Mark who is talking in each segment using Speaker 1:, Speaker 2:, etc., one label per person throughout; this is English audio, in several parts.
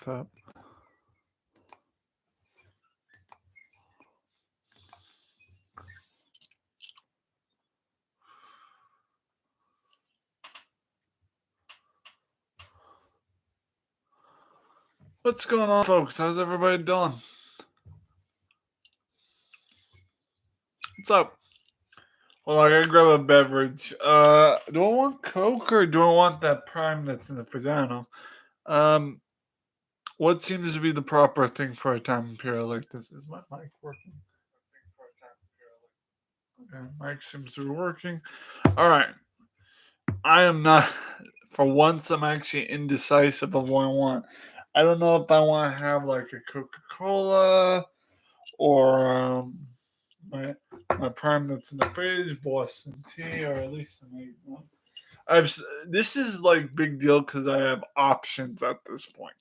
Speaker 1: up. What's going on, folks? How's everybody doing? What's up? Well, I gotta grab a beverage. Do I want Coke or do I want that Prime that's in the fridge? I don't know. What seems to be the proper thing for a time period like this? Is my mic working? Okay, mic seems to be working. All right. I am not. For once, I'm actually indecisive of what I want. I don't know if I want to have like a Coca-Cola or my Prime that's in the fridge, Boston tea, or at least an one. This is like big deal because I have options at this point.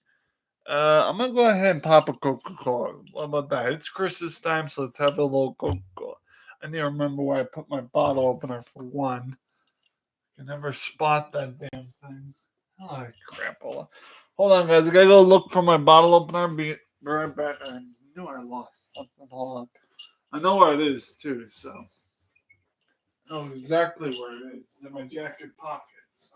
Speaker 1: I'm gonna go ahead and pop a Coca Cola. What about that? It's Christmas time, so let's have a little Coca Cola. I need to remember where I put my bottle opener for one. I can never spot that damn thing. Oh crap! Hold on, guys. I gotta go look for my bottle opener. Be right back. I knew I lost something. Hold on. I know where it is too, so I know exactly where it is. It's in my jacket pocket. So.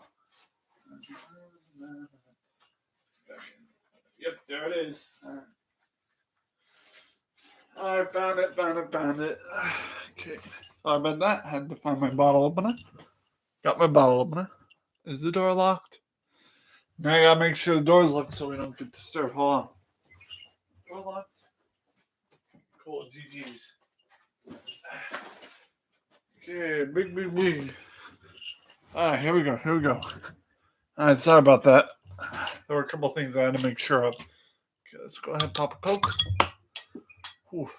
Speaker 1: Yep, there it is. I found it. Okay, sorry about that. Had to find my bottle opener. Got my bottle opener. Is the door locked? Now I gotta make sure the door's locked so we don't get disturbed. Hold on. Door locked. Cool, GG's. Okay, big. Alright, here we go. Alright, sorry about that. There were a couple things I had to make sure of. Okay, let's go ahead and pop a Coke. Whew.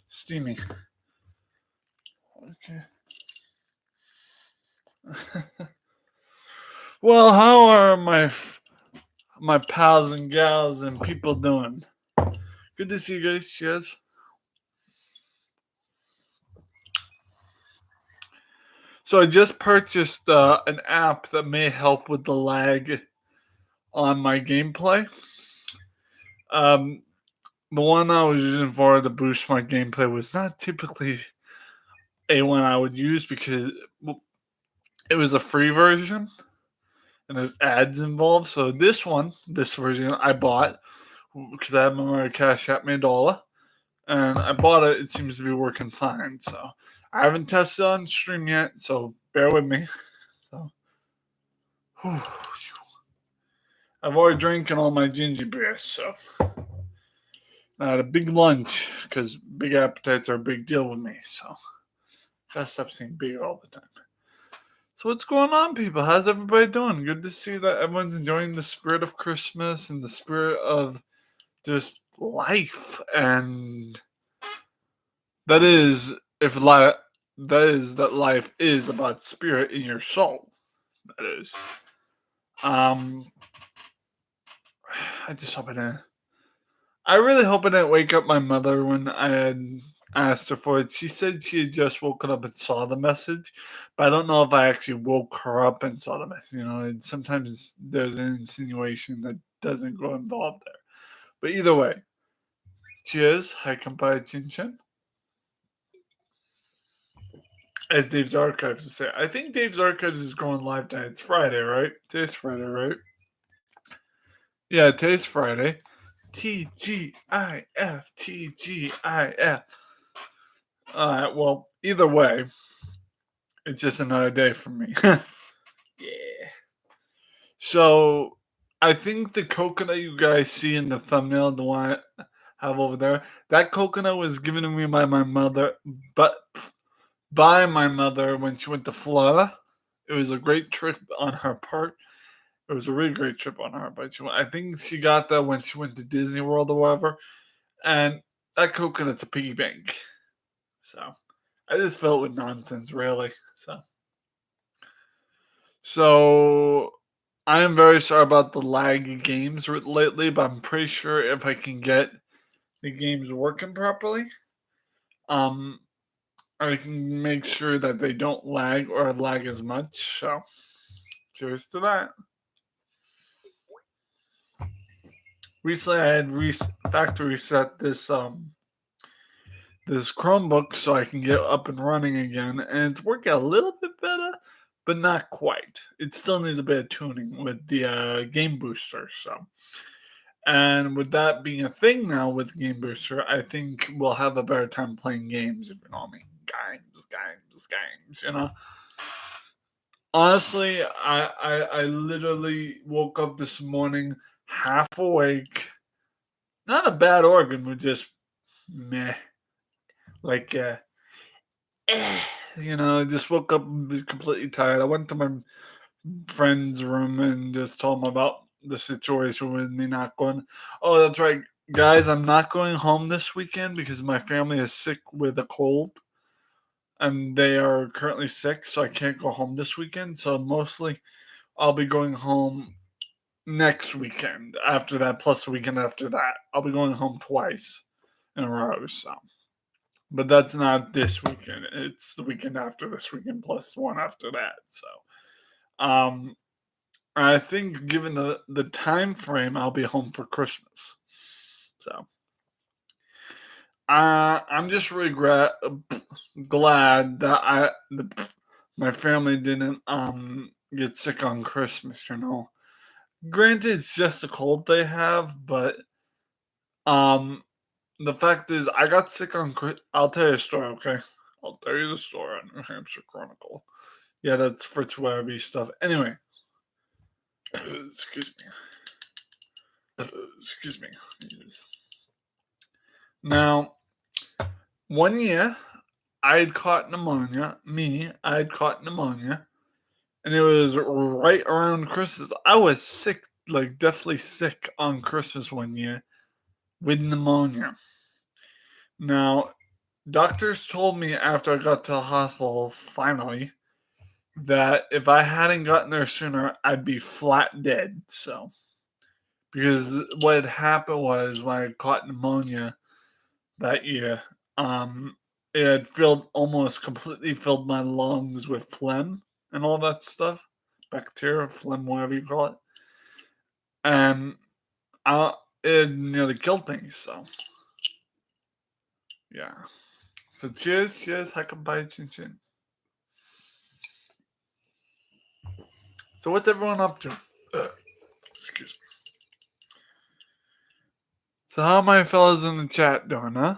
Speaker 1: Steamy. Okay. Well, how are my pals and gals and people doing? Good to see you guys. Cheers. So I just purchased an app that may help with the lag on my gameplay. The one I was using for to boost my gameplay was not typically a one I would use because it was a free version and there's ads involved. So this version I bought because I had my Cash App me $1, and I bought it. It seems to be working fine. So I haven't tested on stream yet, so bear with me. So, I've already drinking all my ginger beer, so I had a big lunch because big appetites are a big deal with me. So gotta stop saying big all the time. So what's going on, people? How's everybody doing? Good to see that everyone's enjoying the spirit of Christmas and the spirit of just life, and that is that life is about spirit in your soul. That is. I just hope I didn't. I really hope I didn't wake up my mother when I had asked her for it. She said she had just woken up and saw the message, but I don't know if I actually woke her up and saw the message. And sometimes there's an insinuation that doesn't go involved there. But either way, cheers. Hi, Kampai Chin Chin. As Dave's Archives would say. I think Dave's Archives is going live tonight. It's Friday, right? Today's Friday, right? Yeah, today's Friday. TGIF. Alright, well, either way, it's just another day for me. Yeah. So, I think the coconut you guys see in the thumbnail, the one I have over there, that coconut was given to me by my mother, when she went to Florida. It was a great trip on her part. It was a really great trip on her part. I think she got that when she went to Disney World or whatever. And that coconut's a piggy bank. So I just filled with nonsense, really. So I am very sorry about the laggy games lately, but I'm pretty sure if I can get the games working properly, I can make sure that they don't lag or lag as much. So cheers to that. recently I had factory reset this Chromebook so I can get up and running again, and it's working a little bit better, but not quite. It still needs a bit of tuning with the game booster. So, and with that being a thing now with game booster, I think we'll have a better time playing games. If you know what I mean, games. You know, honestly, I literally woke up this morning half awake. Not a bad organ, but just meh. Like just woke up completely tired. I went to my friend's room and just told him about the situation with me not going. Oh, that's right, guys. I'm not going home this weekend because my family is sick with a cold and they are currently sick, so I can't go home this weekend. So mostly I'll be going home next weekend after that, plus the weekend after that. I'll be going home twice in a row. So. But that's not this weekend. It's the weekend after this weekend plus one after that. So, um, I think given the time frame, I'll be home for Christmas. So, I'm just really glad that my family didn't get sick on Christmas. Granted, it's just a cold they have, but um the fact is, I got sick on. I'll tell you a story, okay? I'll tell you the story on New Hampshire Chronicle. Yeah, that's Fritz Webby stuff. Anyway, excuse me. Excuse me. Now, one year, I had caught pneumonia. I had caught pneumonia, and it was right around Christmas. I was sick, like definitely sick on Christmas one year with pneumonia. Now, doctors told me after I got to the hospital, finally, that if I hadn't gotten there sooner, I'd be flat dead. So, because what had happened was when I caught pneumonia that year, it had almost completely filled my lungs with phlegm and all that stuff, bacteria, phlegm, whatever you call it, and it nearly killed me. So, yeah. So cheers, Hakambai Chin Chin. So what's everyone up to? Excuse me. So how are my fellas in the chat doing, huh?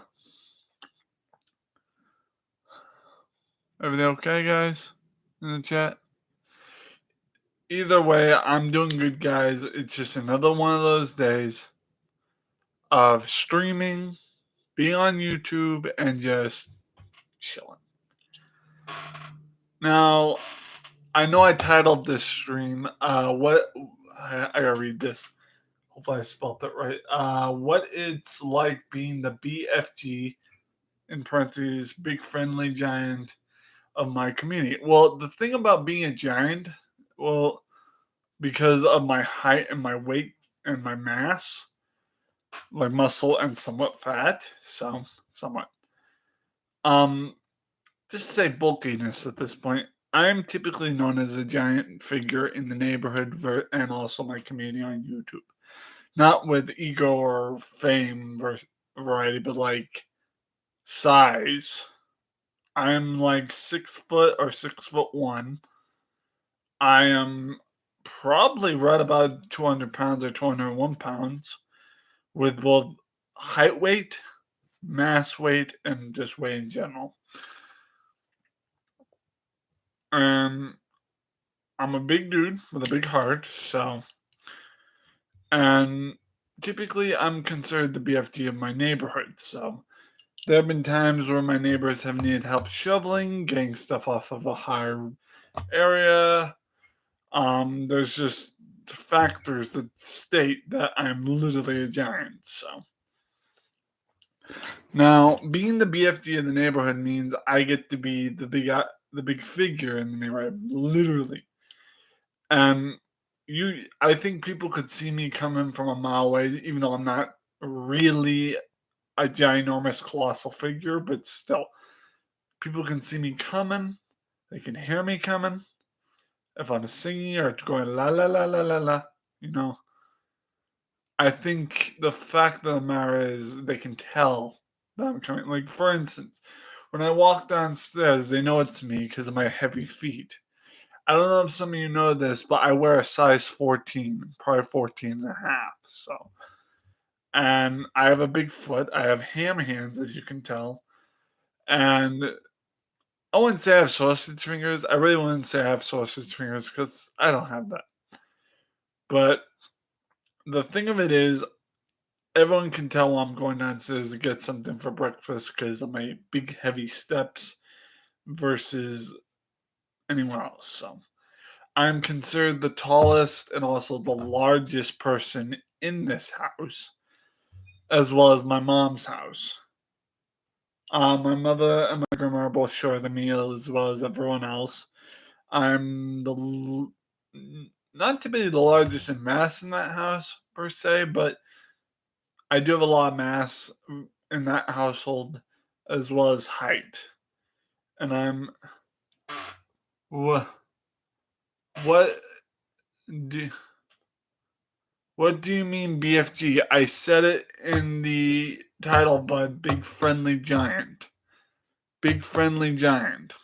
Speaker 1: Everything okay, guys? In the chat? Either way, I'm doing good, guys. It's just another one of those days of streaming, being on YouTube, and just chilling. Now, I know I titled this stream, what... I gotta read this. Hopefully I spelled it right. What it's like being the BFG, in parentheses, big friendly giant of my community. Well, the thing about being a giant, well, because of my height and my weight and my mass, like muscle and somewhat fat, so somewhat. Um, just say bulkiness at this point. I am typically known as a giant figure in the neighborhood and also my community on YouTube. Not with ego or fame variety, but like size. I'm like 6 foot or 6'1". I am probably right about 200 pounds or 201 pounds with both height weight, mass weight, and just weight in general. And I'm a big dude with a big heart, so. And typically I'm considered the BFG of my neighborhood, so. There have been times where my neighbors have needed help shoveling, getting stuff off of a higher area. There's just factors that state that I'm literally a giant. So now, being the BFG in the neighborhood means I get to be the big figure in the neighborhood, literally. And I think people could see me coming from a mile away, even though I'm not really a ginormous, colossal figure, but still, people can see me coming. They can hear me coming. If I'm singing or going la la la la la la, you know. I think the fact of the matter is they can tell that I'm coming. Like, for instance, when I walk downstairs, they know it's me because of my heavy feet. I don't know if some of you know this, but I wear a size 14, probably 14 and a half. So, and I have a big foot. I have ham hands, as you can tell. And I wouldn't say I have sausage fingers. I really wouldn't say I have sausage fingers because I don't have that. But the thing of it is, everyone can tell I'm going downstairs to get something for breakfast because of my big heavy steps versus anyone else. So I'm considered the tallest and also the largest person in this house, as well as my mom's house. My mother and my grandma are both short of me, as well as everyone else. I'm not to be the largest in mass in that house per se, but I do have a lot of mass in that household as well as height. And I'm what what do what do you mean BFG? I said it in the title, bud. Big friendly giant. Big friendly giant.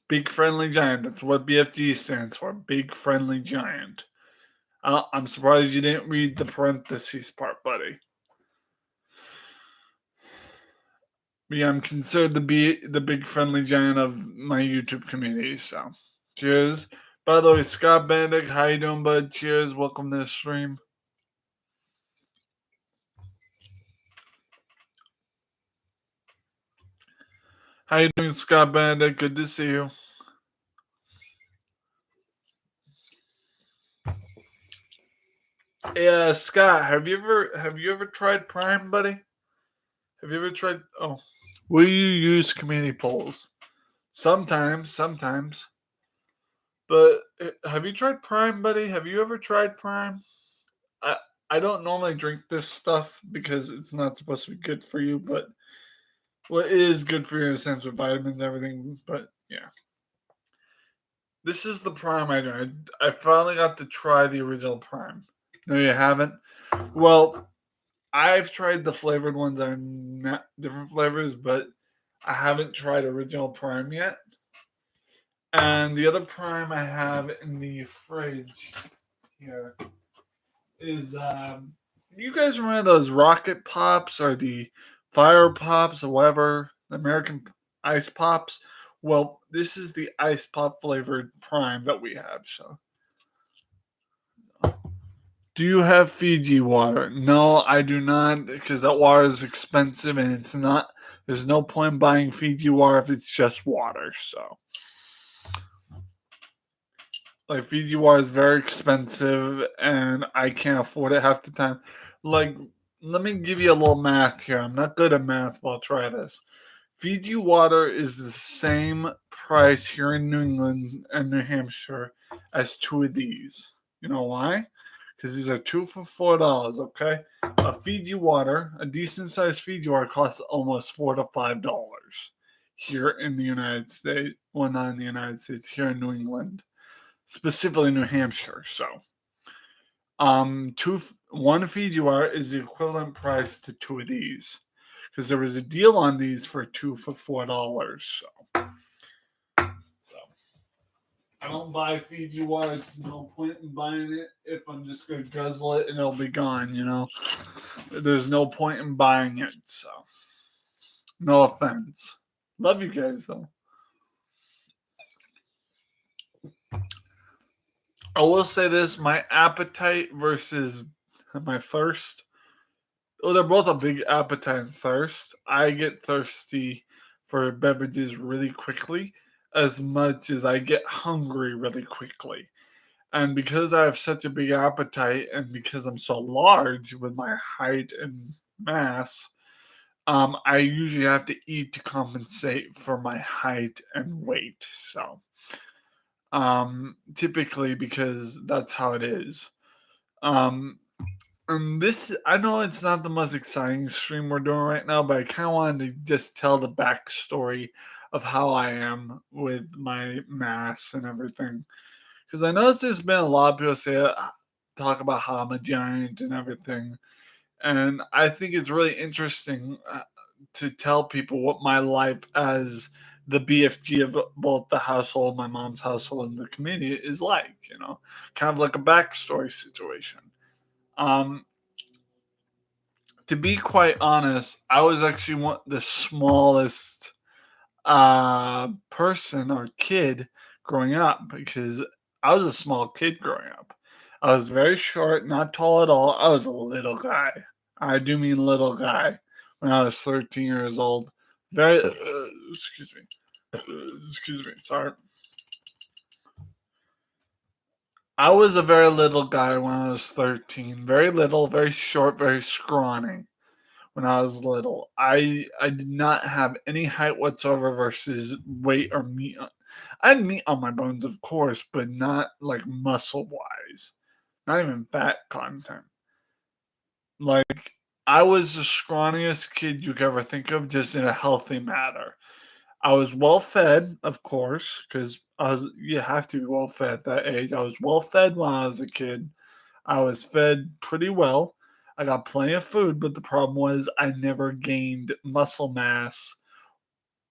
Speaker 1: Big friendly giant. That's what BFG stands for. Big friendly giant. I'm surprised you didn't read the parentheses part, buddy. But yeah, I'm considered to be the big friendly giant of my YouTube community. So, cheers. By the way, Scott Benedict, how you doing, bud? Cheers. Welcome to the stream. How you doing, Scott Benedict? Good to see you. Yeah, Scott, have you ever tried Prime, buddy? Have you ever tried? Oh, will you use community polls? Sometimes. But have you tried Prime, buddy? Have you ever tried Prime? I I don't normally drink this stuff because it's not supposed to be good for you, but well, it is good for you in a sense with vitamins and everything. But yeah, this is the Prime I drank. I finally got to try the original Prime. No, you haven't. Well, I've tried the flavored ones on different flavors, but I haven't tried original Prime yet. And the other Prime I have in the fridge here is you guys remember those rocket pops or the fire pops or whatever, the American ice pops? Well, this is the ice pop flavored Prime that we have. So, do you have Fiji water? No, I do not, because that water is expensive and it's not. There's no point in buying Fiji water if it's just water. So, like Fiji water is very expensive and I can't afford it half the time. Like, let me give you a little math here. I'm not good at math, but I'll try this. Fiji water is the same price here in New England and New Hampshire as two of these. You know why? Because these are two for $4. Okay, a Fiji water, a decent sized Fiji water, costs almost $4 to $5 here in the United States. Well, not in the United States, here in New England, specifically New Hampshire. So, one Fiji water is the equivalent price to two of these because there was a deal on these for two for $4. So I don't buy Fiji water. There's no point in buying it if I'm just gonna guzzle it and it'll be gone. There's no point in buying it. So no offense. Love you guys though. I will say this: my appetite versus my thirst. Oh, they're both a big appetite and thirst. I get thirsty for beverages really quickly as much as I get hungry really quickly. And because I have such a big appetite and because I'm so large with my height and mass, I usually have to eat to compensate for my height and weight. So, typically because that's how it is. Um, and this, I know it's not the most exciting stream we're doing right now, but I kind of wanted to just tell the backstory of how I am with my mass and everything. Because I noticed there's been a lot of people say, talk about how I'm a giant and everything. And I think it's really interesting to tell people what my life as the BFG of both the household, my mom's household, and the community is like, kind of like a backstory situation. Um, to be quite honest, I was actually the smallest person or kid growing up because I was a small kid growing up. I was very short, not tall at all. I was a little guy. I do mean little guy when I was 13 years old. Very, excuse me. Excuse me. Sorry. I was a very little guy when I was 13. Very little, very short, very scrawny when I was little. I did not have any height whatsoever versus weight or meat. I had meat on my bones, of course, but not like muscle wise. Not even fat content. Like I was the scrawniest kid you could ever think of, just in a healthy manner. I was well fed, of course, because you have to be well fed at that age. I was well fed when I was a kid. I was fed pretty well. I got plenty of food, but the problem was I never gained muscle mass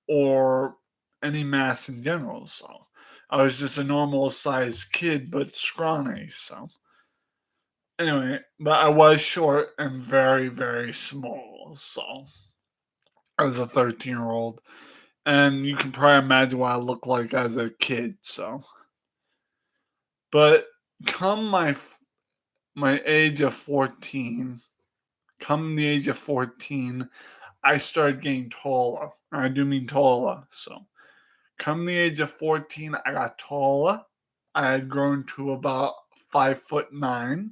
Speaker 1: or any mass in general. So I was just a normal sized kid, but scrawny. So anyway, but I was short and very, very small. So I was a 13-year old. And you can probably imagine what I looked like as a kid. So, but come my age of 14, come the age of 14, I started getting taller. I do mean taller. So, come the age of 14, I got taller. I had grown to about 5'9",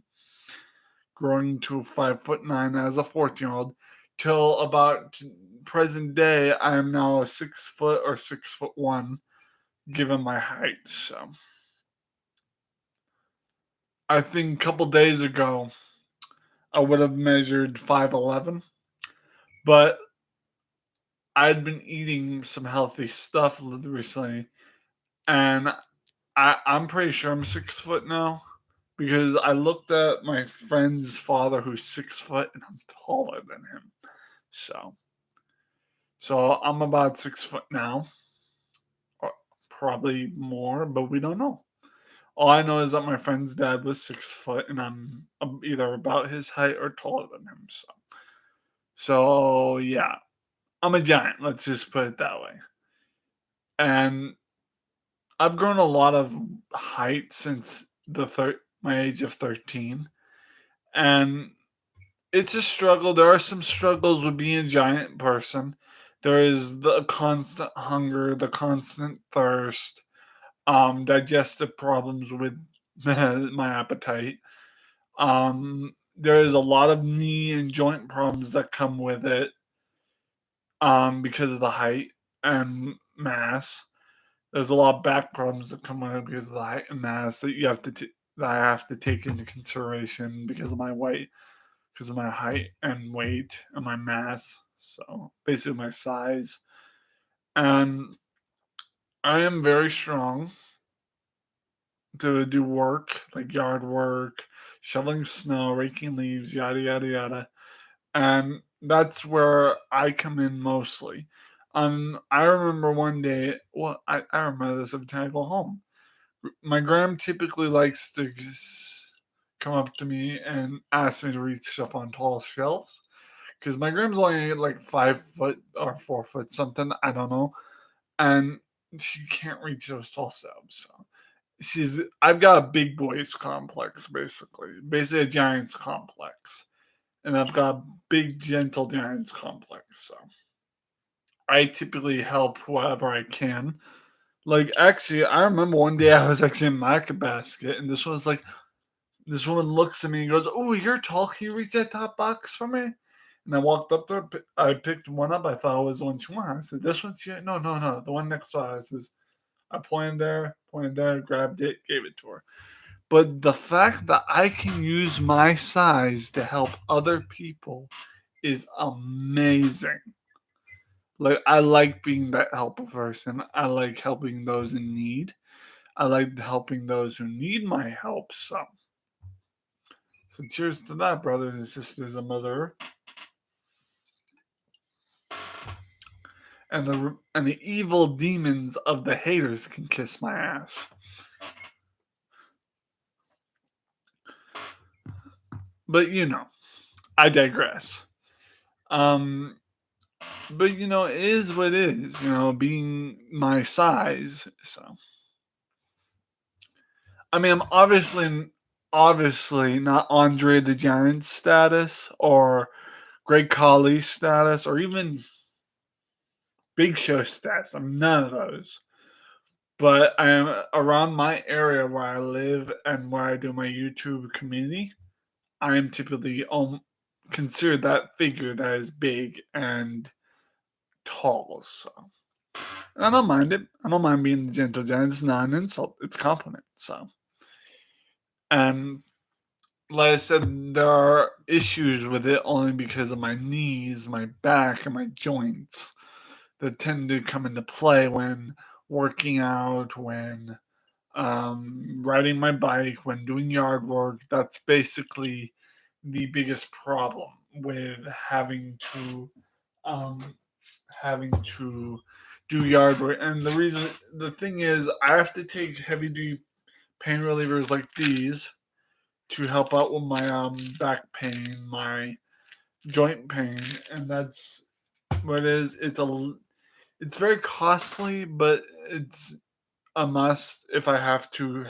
Speaker 1: growing to 5'9" as a 14-year-old, till about present day. I am now 6 foot or 6'1", given my height. So, I think a couple days ago, I would have measured 5'11", but I'd been eating some healthy stuff recently, and I'm pretty sure I'm 6 foot now because I looked at my friend's father who's 6 foot and I'm taller than him. So, so I'm about 6 foot now, or probably more, but we don't know. All I know is that my friend's dad was 6 foot, and I'm either about his height or taller than him. So yeah, I'm a giant. Let's just put it that way. And I've grown a lot of height since my age of 13, and it's a struggle. There are some struggles with being a giant person. There is the constant hunger, the constant thirst, digestive problems with my appetite. There is a lot of knee and joint problems that come with it, because of the height and mass. There's a lot of back problems that come with it because of the height and mass that that I have to take into consideration because of my weight, because of my height and weight and my mass. So basically my size. And I am very strong to do work like yard work, shoveling snow, raking leaves, yada yada yada. And that's where I come in mostly. I remember one day. Well, I remember this every time I go home. My gram typically likes to come up to me and ask me to reach stuff on tall shelves because my gram's only like 5 foot or 4 foot something. I don't know, and she can't reach those tall shelves. So I've got a big boys complex, basically a giants complex, and I've got a big gentle giants complex. So I typically help whoever I can. Like actually, I remember one day I was actually in Market Basket, and this woman looks at me and goes, "Oh, you're tall. Can you reach that top box for me?" And I walked up there. I picked one up. I thought it was the one she wanted. I said, "This one's here." No, no, no. The one next to her. I pointed there, grabbed it, gave it to her. But the fact that I can use my size to help other people is amazing. Like I like being that helpful person. I like helping those in need. I like helping those who need my help some. So cheers to that, brothers and sisters of Mother Earth. And the evil demons of the haters can kiss my ass. But I digress. But it is what it is, being my size. So I mean, I'm obviously not Andre the Giant status or Greg Colley status or even Big Show status. I'm none of those. But I am around my area where I live and where I do my YouTube community. I am typically considered that figure that is big and tall. So and I don't mind it. I don't mind being the gentle giant. It's not an insult. It's a compliment. So and like I said, there are issues with it only because of my knees, my back, and my joints that tend to come into play when working out, when riding my bike, when doing yard work. That's basically the biggest problem with um, having to do yard work. And the thing is, I have to take heavy duty pain relievers like these to help out with my back pain, my joint pain, and that's what it is. It's very costly, but it's a must if I have to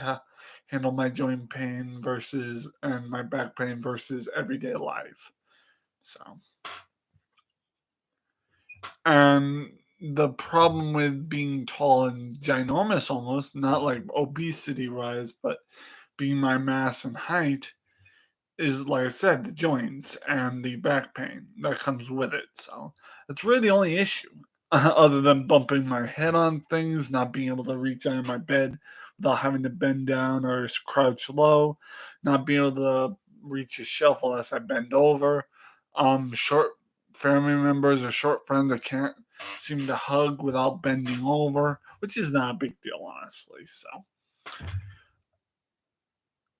Speaker 1: handle my joint pain versus and my back pain versus everyday life. So, and the problem with being tall and ginormous, almost not like obesity wise, but being my mass and height is, like I said, the joints and the back pain that comes with it. So that's really the only issue, other than bumping my head on things, not being able to reach out of my bed without having to bend down or crouch low, not being able to reach a shelf unless I bend over. Short family members or short friends I can't seem to hug without bending over, which is not a big deal, honestly. So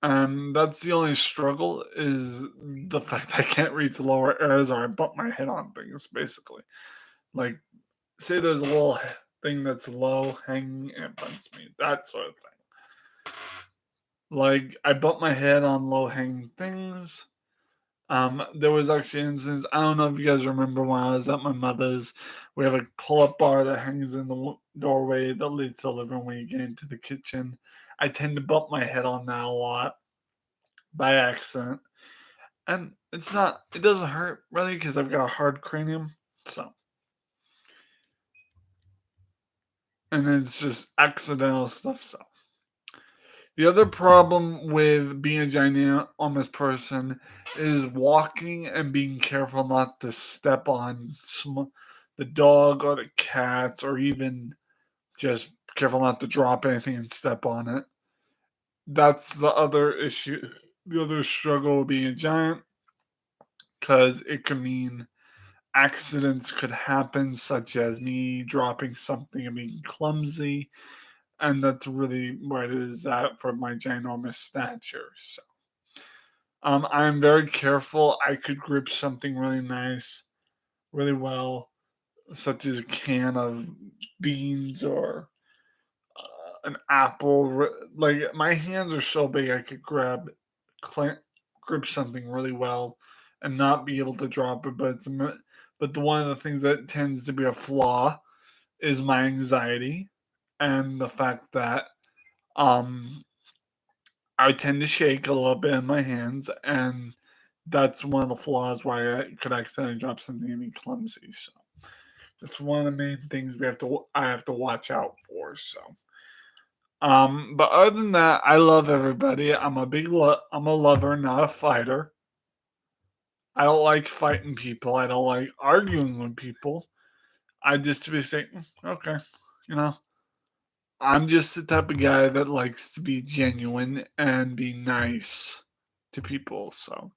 Speaker 1: and that's the only struggle is the fact that I can't reach the lower areas or I bump my head on things, basically. Like, say there's a little thing that's low hanging and it bumps me, that sort of thing. Like, I bump my head on low hanging things. There was actually an instance, I don't know if you guys remember when I was at my mother's, we have a pull up bar that hangs in the doorway that leads to the living room when you get into the kitchen. I tend to bump my head on that a lot by accident. And it doesn't hurt really because I've got a hard cranium. So, and it's just accidental stuff. So, the other problem with being a ginormous person is walking and being careful not to step on the dog or the cats, or even just careful not to drop anything and step on it. That's the other issue. The other struggle with being a giant, because it can mean accidents could happen, such as me dropping something and being clumsy, and that's really where it is at for my ginormous stature. So, I'm very careful. I could grip something really nice, really well, such as a can of beans or an apple. Like, my hands are so big, I could grip something really well and not be able to drop it. But one of the things that tends to be a flaw is my anxiety and the fact that um I tend to shake a little bit in my hands, and that's one of the flaws why I could accidentally drop something and be clumsy. So that's one of the main things I have to watch out for. So but other than that, I love everybody. I'm a lover, not a fighter. I don't like fighting people. I don't like arguing with people. I just to be saying, okay, you know, I'm just the type of guy that likes to be genuine and be nice to people. So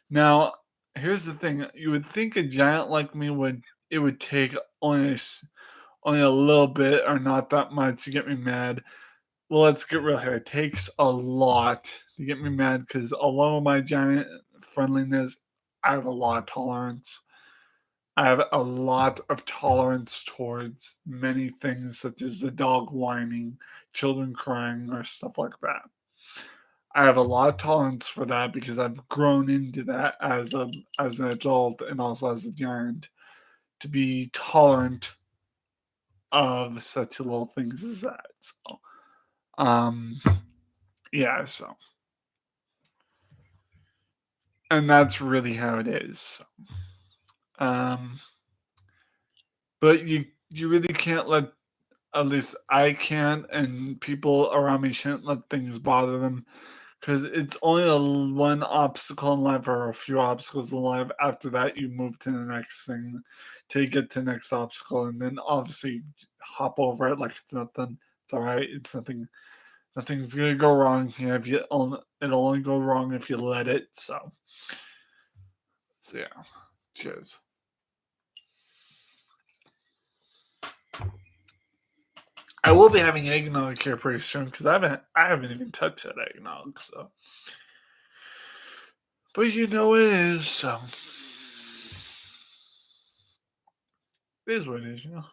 Speaker 1: now, here's the thing: you would think a giant like me would take only a little bit or not that much to get me mad. well, let's get real here. It takes a lot to get me mad because along with my giant friendliness, I have a lot of tolerance. I have a lot of tolerance towards many things, such as the dog whining, children crying, or stuff like that. I have a lot of tolerance for that because I've grown into that as an adult and also as a giant to be tolerant of such little things as that. So, um, yeah, so and that's really how it is. So, um, but you really can't let at least I can't, and people around me shouldn't let things bother them because it's only one obstacle in life or a few obstacles in life. After that, you move to the next thing to get to the next obstacle, and then obviously hop over it like it's nothing. It's all right. It's nothing. Nothing's gonna go wrong here if you only. It'll only go wrong if you let it. So yeah. Cheers. I will be having eggnog here pretty soon because I haven't even touched that eggnog. So, but you know it is. So it is what it is. You know.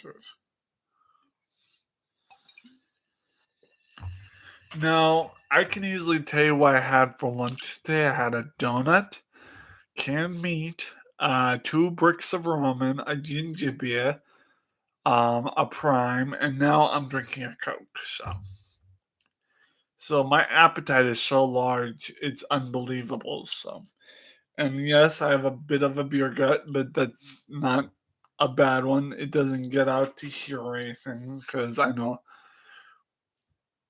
Speaker 1: Cheers. Now I can easily tell you what I had for lunch today. I had a donut, canned meat, two bricks of ramen, a ginger beer, a prime, and now I'm drinking a coke. So my appetite is so large, it's unbelievable. So, and yes, I have a bit of a beer gut, but that's not a bad one. It doesn't get out to here or anything because I know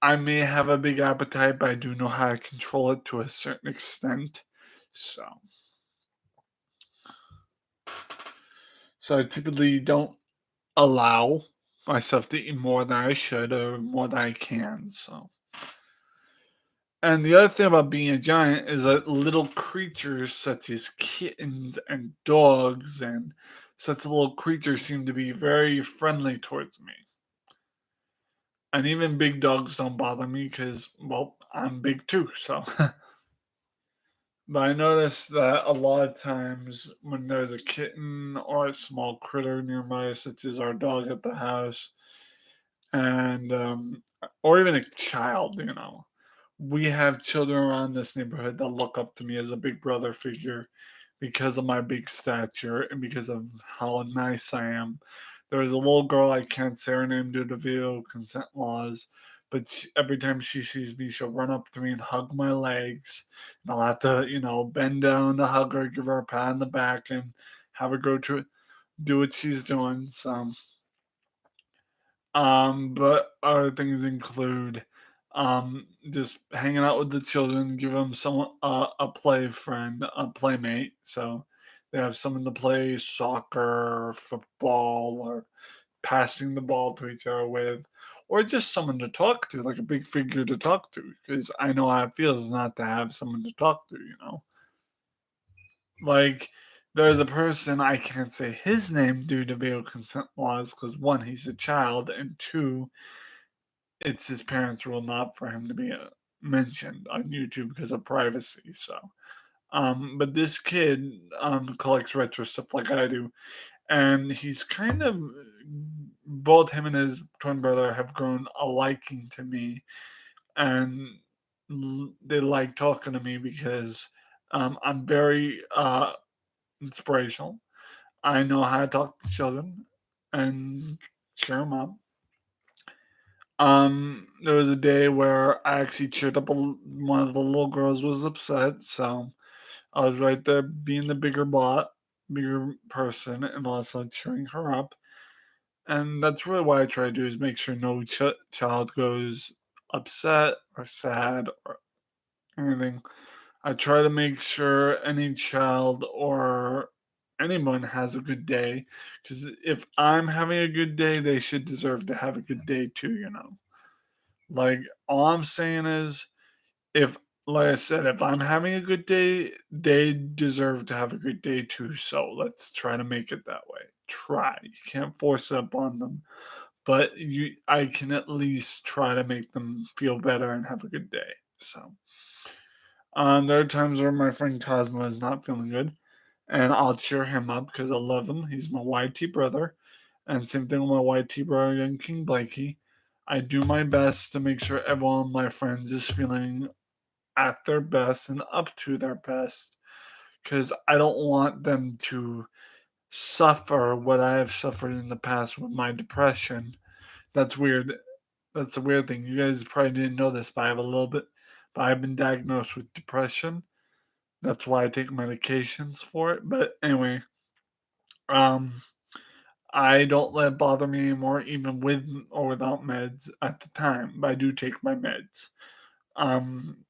Speaker 1: I may have a big appetite, but I do know how to control it to a certain extent. So, so I typically don't allow myself to eat more than I should or more than I can. So, and the other thing about being a giant is that little creatures such as kittens and dogs and such little creatures seem to be very friendly towards me. And even big dogs don't bother me because, well, I'm big too. So, but I noticed that a lot of times when there's a kitten or a small critter nearby, such as our dog at the house, and or even a child, we have children around this neighborhood that look up to me as a big brother figure because of my big stature and because of how nice I am. There was a little girl, I can't say her name due to video consent laws, but every time she sees me, she'll run up to me and hug my legs. And I'll have to, bend down to hug her, give her a pat on the back, and have her go to do what she's doing. So, but other things include just hanging out with the children, give them some a play friend, a playmate, so they have someone to play soccer or football or passing the ball to each other with, or just someone to talk to, like a big figure to talk to, because I know how it feels not to have someone to talk to. Like, there's a person I can't say his name due to video consent laws because one, he's a child, and two, it's his parents' rule not for him to be mentioned on YouTube because of privacy. So, but this kid collects retro stuff like I do, and he's kind of both him and his twin brother have grown a liking to me, and they like talking to me because I'm very inspirational. I know how to talk to children and cheer them up. There was a day where I actually cheered up one of the little girls was upset, so I was right there being the bigger person, and also cheering her up. And that's really what I try to do is make sure no child goes upset or sad or anything. I try to make sure any child or anyone has a good day because if I'm having a good day, they should deserve to have a good day too. Like, all I'm saying is, if like I said, if I'm having a good day, they deserve to have a good day too. So let's try to make it that way. Try. You can't force it upon them, but I can at least try to make them feel better and have a good day. So, there are times where my friend Cosmo is not feeling good, and I'll cheer him up because I love him. He's my YT brother, and same thing with my YT brother and King Blakey. I do my best to make sure everyone of my friends is feeling at their best and up to their best because I don't want them to suffer what I have suffered in the past with my depression. That's weird. That's a weird thing. You guys probably didn't know this, but I have a little bit, but I've been diagnosed with depression. That's why I take medications for it. But anyway, um, I don't let it bother me anymore, even with or without meds at the time. But I do take my meds. Um,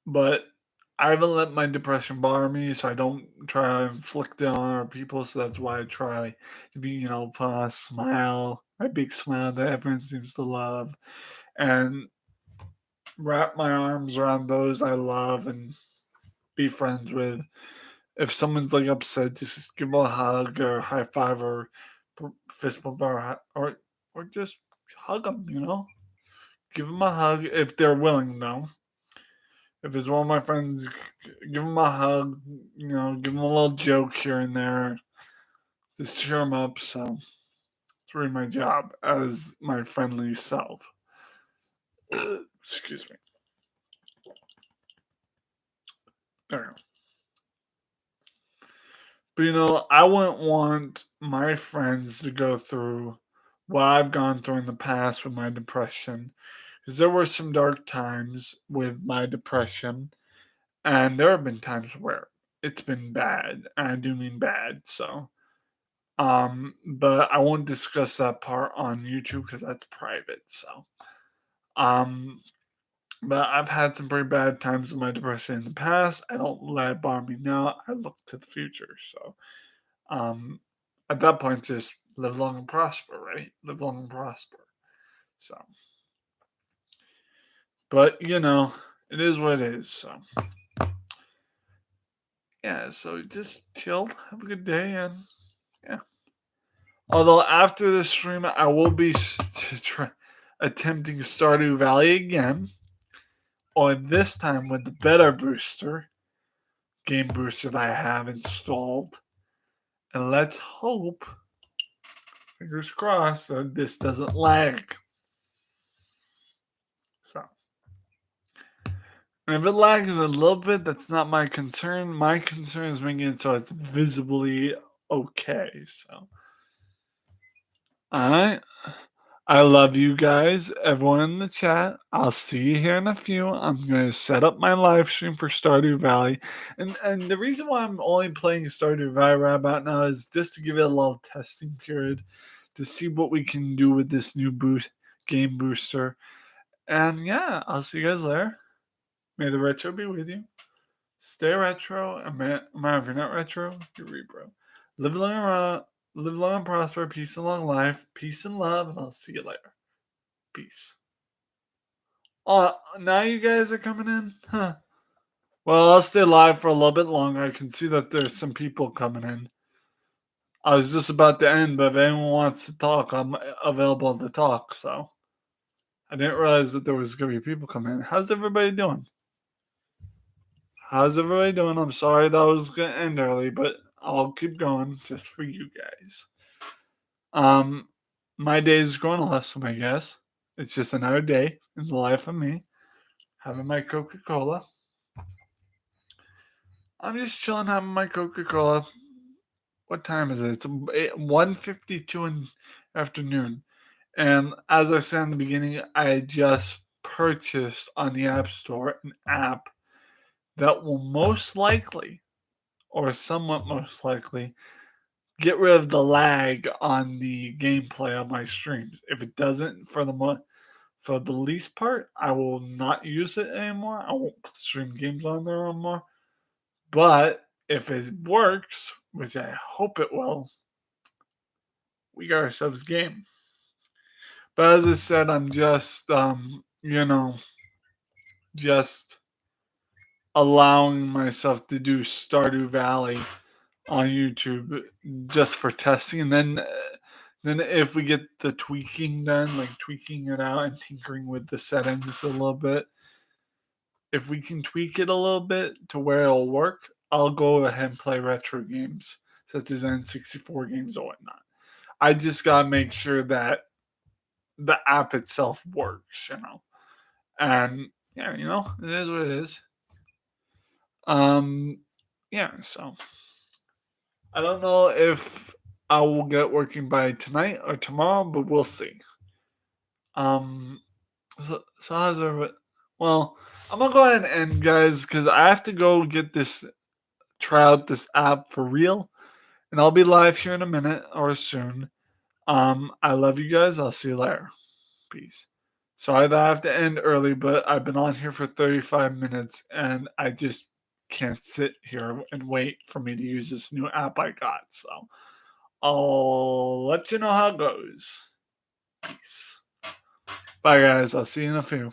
Speaker 1: but I haven't let my depression bother me, so I don't try to inflict it on other people. So that's why I try to be, put on a smile, my big smile that everyone seems to love, and wrap my arms around those I love and be friends with. If someone's like upset, just give them a hug or high five or fist bump or just hug them. Give them a hug if they're willing, though. If it's one of my friends, give them a hug. Give them a little joke here and there. Just cheer them up. So it's really my job as my friendly self. Excuse me. There you go. But I wouldn't want my friends to go through what I've gone through in the past with my depression. Because there were some dark times with my depression, and there have been times where it's been bad, and I do mean bad. So, but I won't discuss that part on YouTube because that's private. So, um, but I've had some pretty bad times with my depression in the past. I don't let it bother me now. I look to the future. So, um, at that point, just live long and prosper, right? Live long and prosper. So, but it is what it is. So, yeah. So just chill, have a good day, and yeah. Although after this stream, I will be attempting Stardew Valley again, or this time with the better game booster that I have installed. And let's hope, fingers crossed, that this doesn't lag. So, and if it lags a little bit, that's not my concern. My concern is making it so it's visibly okay. So, alright. I love you guys, everyone in the chat. I'll see you here in a few. I'm gonna set up my live stream for Stardew Valley, and the reason why I'm only playing Stardew Valley right about now is just to give it a little testing period to see what we can do with this new game booster. And yeah, I'll see you guys later. May the retro be with you. Stay retro, and man, if you're not retro, you're rebro. Live long and prosper. Peace and long life. Peace and love, and I'll see you later. Peace. Oh, now you guys are coming in? Huh. Well, I'll stay live for a little bit longer. I can see that there's some people coming in. I was just about to end, but if anyone wants to talk, I'm available to talk, so. I didn't realize that there was going to be people coming in. How's everybody doing? How's everybody doing? I'm sorry that I was going to end early, but I'll keep going just for you guys. My day is going awesome, I guess. It's just another day in the life of me. Having my Coca-Cola. I'm just chilling having my Coca-Cola. What time is it? It's 1:52 in the afternoon. And as I said in the beginning, I just purchased on the App Store an app that will most likely, or somewhat most likely, get rid of the lag on the gameplay of my streams. If it doesn't, for the least part, I will not use it anymore. I won't stream games on there anymore. But if it works, which I hope it will, we got ourselves a game. But as I said, I'm just you know, just allowing myself to do Stardew Valley on YouTube just for testing, and then if we get the tweaking done, like tweaking it out and tinkering with the settings a little bit, if we can tweak it a little bit to where it'll work, I'll go ahead and play retro games such as N64 games or whatnot. I just gotta make sure that the app itself works, and yeah, it is what it is. Um, yeah, so I don't know if I will get working by tonight or tomorrow, but we'll see. Um, so how's everybody? Well, I'm gonna go ahead and end, guys, because I have to go get this try out this app for real, and I'll be live here in a minute or soon. I love you guys. I'll see you later. Peace. Sorry that I have to end early, but I've been on here for 35 minutes and I just can't sit here and wait for me to use this new app I got. So I'll let you know how it goes. Peace. Bye, guys. I'll see you in a few.